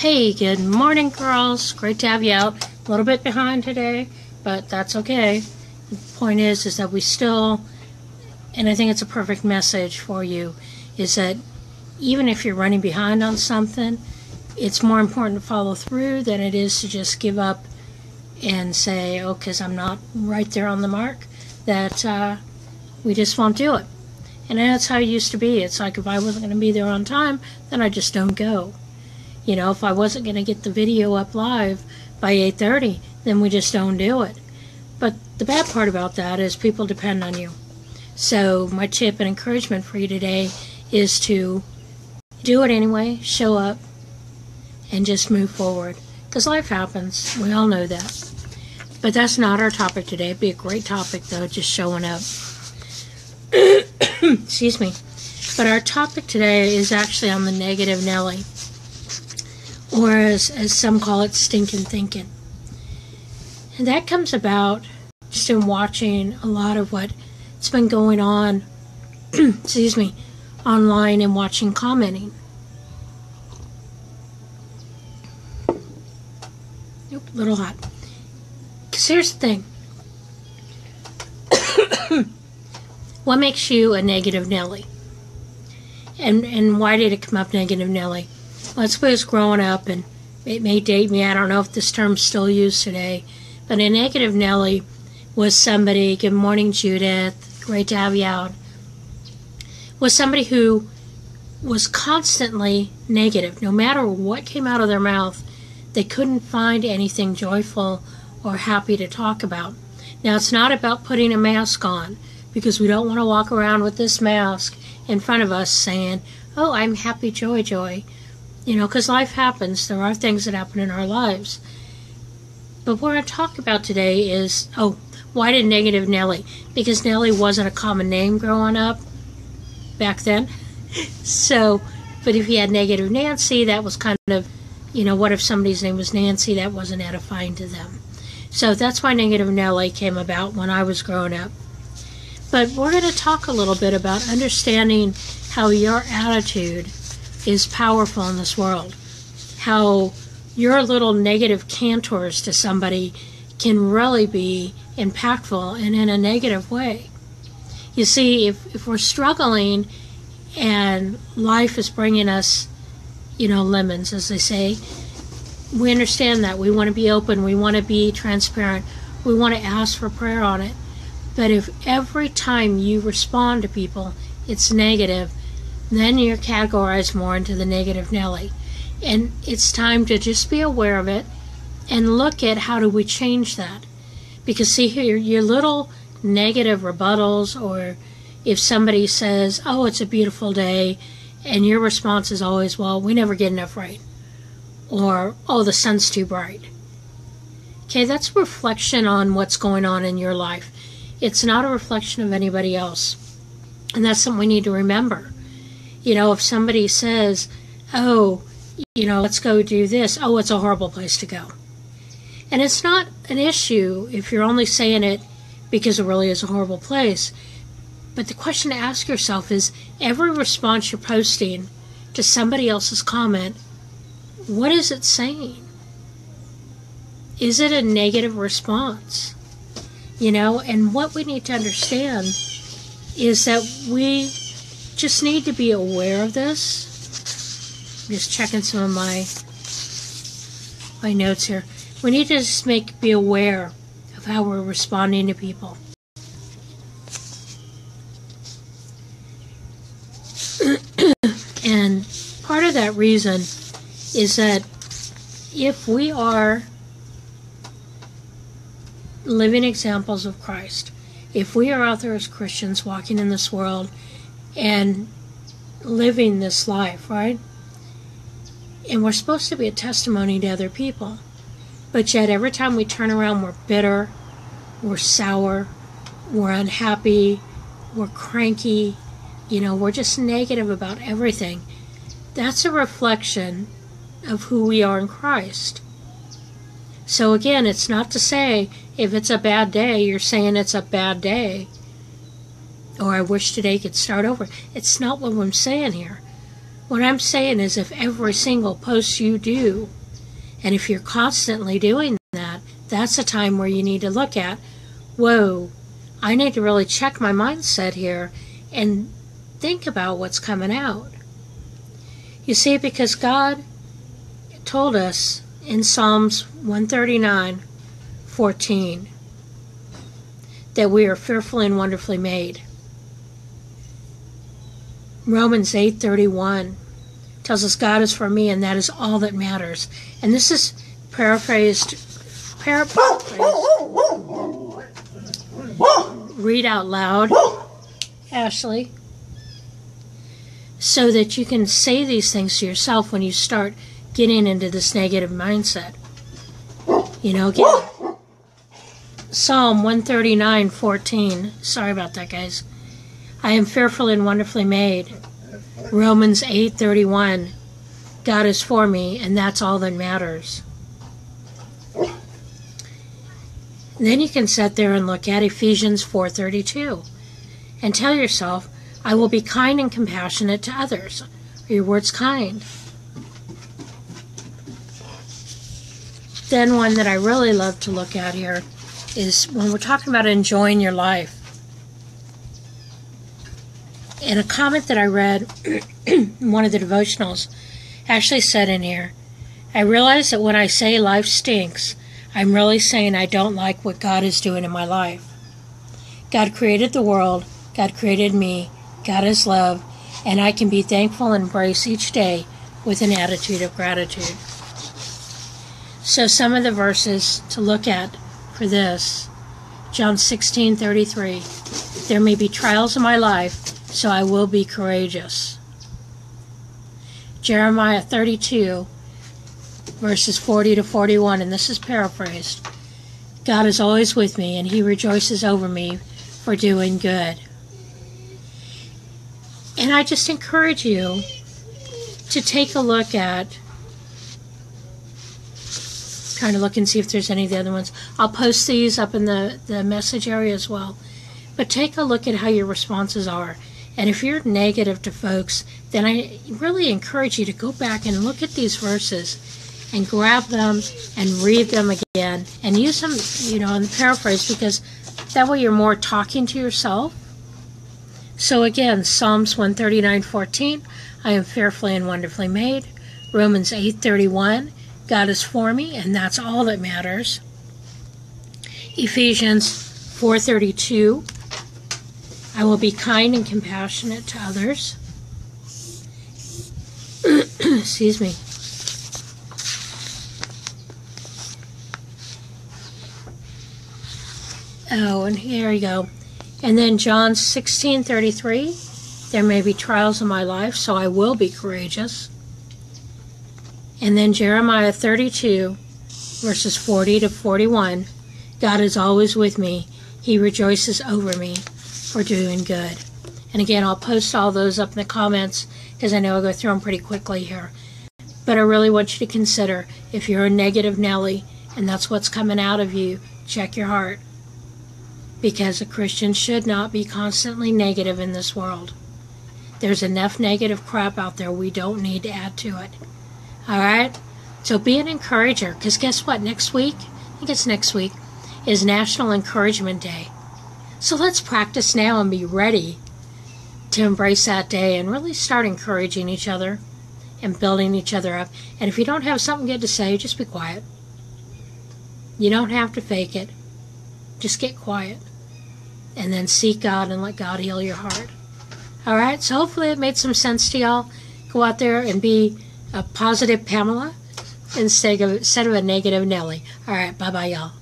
Hey, good morning, girls. Great to have you out. A little bit behind today, but that's okay. The point is that we still, and I think it's a perfect message for you, is that even if you're running behind on something, it's more important to follow through than it is to just give up and say, oh, because I'm not right there on the mark, that we just won't do it. And that's how it used to be. It's like if I wasn't going to be there on time, then I just don't go. You know, if I wasn't going to get the video up live by 8:30, then we just don't do it. But the bad part about that is people depend on you. So my tip and encouragement for you today is to do it anyway, show up, and just move forward. Because life happens. We all know that. But that's not our topic today. It'd be a great topic, though, just showing up. Excuse me. But our topic today is actually on the negative Nelly. Or as some call it, stinking thinking. And that comes about just in watching a lot of what's been going on, excuse me, online and watching commenting. Nope, a little hot. Because here's the thing. What makes you a negative Nelly? And why did it come up negative Nelly? Well, I suppose growing up, and it may date me, I don't know if this term's still used today, but a negative Nelly was somebody, good morning Judith, great to have you out, was somebody who was constantly negative. No matter what came out of their mouth, they couldn't find anything joyful or happy to talk about. Now, it's not about putting a mask on, because we don't want to walk around with this mask in front of us saying, oh, I'm happy, joy, joy. You know, because life happens. There are things that happen in our lives. But what I talk about today is, why did negative Nelly? Because Nelly wasn't a common name growing up back then. So, but if you had negative Nancy, that was kind of, you know, what if somebody's name was Nancy? That wasn't edifying to them. So that's why negative Nelly came about when I was growing up. But we're going to talk a little bit about understanding how your attitude is powerful in this world. How your little negative cantors to somebody can really be impactful and in a negative way. You see, if we're struggling and life is bringing us, you know, lemons, as they say, we understand that. We want to be open. We want to be transparent. We want to ask for prayer on it. But if every time you respond to people, it's negative, then you're categorized more into the negative Nelly. And it's time to just be aware of it and look at how do we change that. Because see here, your little negative rebuttals, or if somebody says, oh, it's a beautiful day, and your response is always, well, we never get enough rain. Or, oh, the sun's too bright. Okay, that's a reflection on what's going on in your life. It's not a reflection of anybody else. And that's something we need to remember. You know, if somebody says, oh, you know, let's go do this. Oh, it's a horrible place to go. And it's not an issue if you're only saying it because it really is a horrible place. But the question to ask yourself is, every response you're posting to somebody else's comment, what is it saying? Is it a negative response? You know, and what we need to understand is that we just need to be aware of this. I'm just checking some of my notes here. We need to just be aware of how we're responding to people. And part of that reason is that if we are living examples of Christ, if we are out there as Christians walking in this world and living this life, right? And we're supposed to be a testimony to other people. But yet every time we turn around, we're bitter, we're sour, we're unhappy, we're cranky, you know, we're just negative about everything. That's a reflection of who we are in Christ. So again, it's not to say if it's a bad day, you're saying it's a bad day. Or I wish today could start over. It's not what I'm saying here. What I'm saying is if every single post you do, and if you're constantly doing that, that's a time where you need to look at, whoa, I need to really check my mindset here and think about what's coming out. You see, because God told us in Psalms 139:14 that we are fearfully and wonderfully made. Romans 8:31 tells us God is for me and that is all that matters. And this is paraphrased. Read out loud, Ashley, so that you can say these things to yourself when you start getting into this negative mindset. You know, again, Psalm 139:14. Sorry about that, guys. I am fearfully and wonderfully made. Romans 8:31. God is for me, and that's all that matters. And then you can sit there and look at Ephesians 4:32 and tell yourself, I will be kind and compassionate to others. Are your words kind? Then one that I really love to look at here is when we're talking about enjoying your life. In a comment that I read in one of the devotionals, Ashley said in here, I realize that when I say life stinks, I'm really saying I don't like what God is doing in my life. God created the world, God created me, God is love, and I can be thankful and embrace each day with an attitude of gratitude. So some of the verses to look at for this, John 16:33, there may be trials in my life, so I will be courageous. Jeremiah 32, verses 40 to 41, and this is paraphrased. God is always with me, and he rejoices over me for doing good. And I just encourage you to take a look at, trying to look and see if there's any of the other ones. I'll post these up in the message area as well. But take a look at how your responses are. And if you're negative to folks, then I really encourage you to go back and look at these verses and grab them and read them again and use them, you know, in the paraphrase, because that way you're more talking to yourself. So again, Psalms 139:14, I am fearfully and wonderfully made. Romans 8:31, God is for me, and that's all that matters. Ephesians 4:32, I will be kind and compassionate to others. Excuse me. Oh, and here we go. And then John 16:33, there may be trials in my life, so I will be courageous. And then Jeremiah 32, verses 40 to 41, God is always with me. He rejoices over me for doing good. And again, I'll post all those up in the comments because I know I'll go through them pretty quickly here. But I really want you to consider, if you're a negative Nelly and that's what's coming out of you, check your heart. Because a Christian should not be constantly negative in this world. There's enough negative crap out there. We don't need to add to it. All right? So be an encourager, because guess what? Next week, I think it's next week, is National Encouragement Day. So let's practice now and be ready to embrace that day and really start encouraging each other and building each other up. And if you don't have something good to say, just be quiet. You don't have to fake it. Just get quiet. And then seek God and let God heal your heart. All right? So hopefully it made some sense to y'all. Go out there and be a positive Pamela instead of a negative Nelly. All right. Bye-bye, y'all.